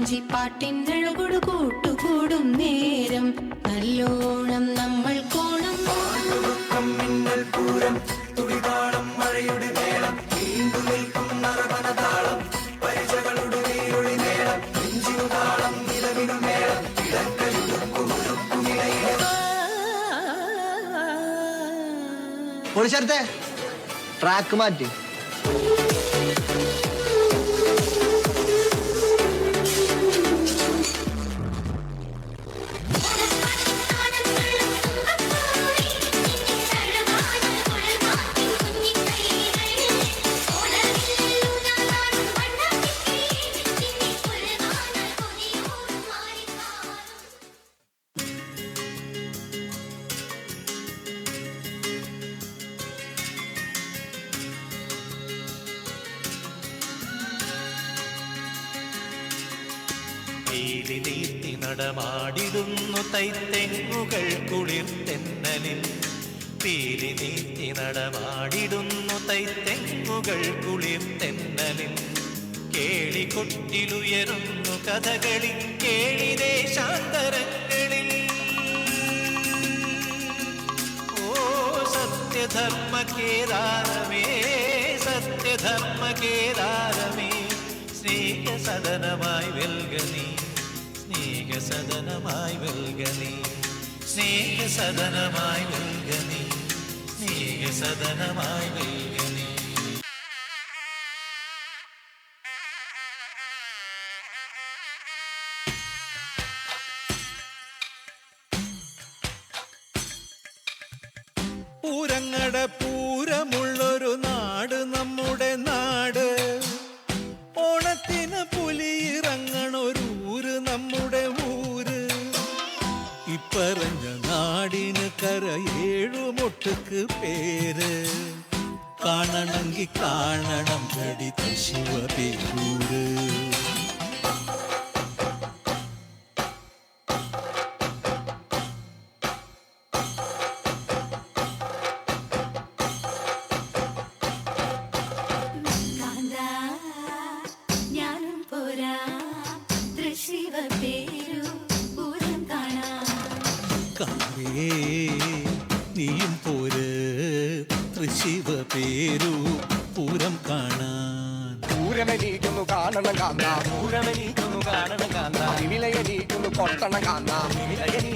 വഞ്ചിപ്പാട്ടിനഴകൊടു കൂട്ടുകൂടും നേരം നല്ലോണം നമ്മൾ കോണം മിന്നൽ പൂരം തുടിതാളം മഴയുടെ മേളം നീണ്ടു നിൽക്കും നരവനതാളം പരിചകളുടെ നീരൊളി മേളം നെഞ്ചിനു താളം നിലവിനു മേളം പൊളിച്ചേർത്തെ ട്രാക്ക് മാറ്റി നീത്തി നടമാടിടുന്നു തൈത്തെങ്ങുകൾ കുളിർത്തെന്നലിൽ പീലി നീത്തി നടമാടിടുന്നു തൈത്തെങ്ങുകൾ കുളിർത്തെന്നലിൽ കേളികൊട്ടിലുയരുന്നു കഥകളി കേളി ദേശാന്തരങ്ങളിൽ ഓ സത്യധർമ്മ കേദാരമേ സത്യധർമ്മ കേദാരമേ സ്നേഹസദനമായി വെൽഗനി സ്നേഹസദനമായി വെൽഗനി സ്നേഹസദനമായി വെൽഗനി സ്നേഹസദനമായി വെൽഗനി പൂരങ്ങട പൂരമുള്ളൊരു നാട് നമ്മുടെ നാട് ഓണത്തിന് പുലിയിറങ്ങണൊരൂര് നമ്മുടെ ഊര് ഇപ്പറഞ്ഞ നാടിന് കരയേഴുമൊട്ടുക്ക് പേര് കാണണമെങ്കിൽ കാണണം ഗടിത ശിവപേരൂര് നീയും പോര് തൃശിവ പേരു പൂരം കാണാൻ പൂരമെനീക്കുന്നു കാണണം കാന്ത പൂരമെനീക്കുന്നു കാണണം കാന്ത വിലയെനീക്കുന്നു കൊട്ടണം കാന്ത വിലയെനീ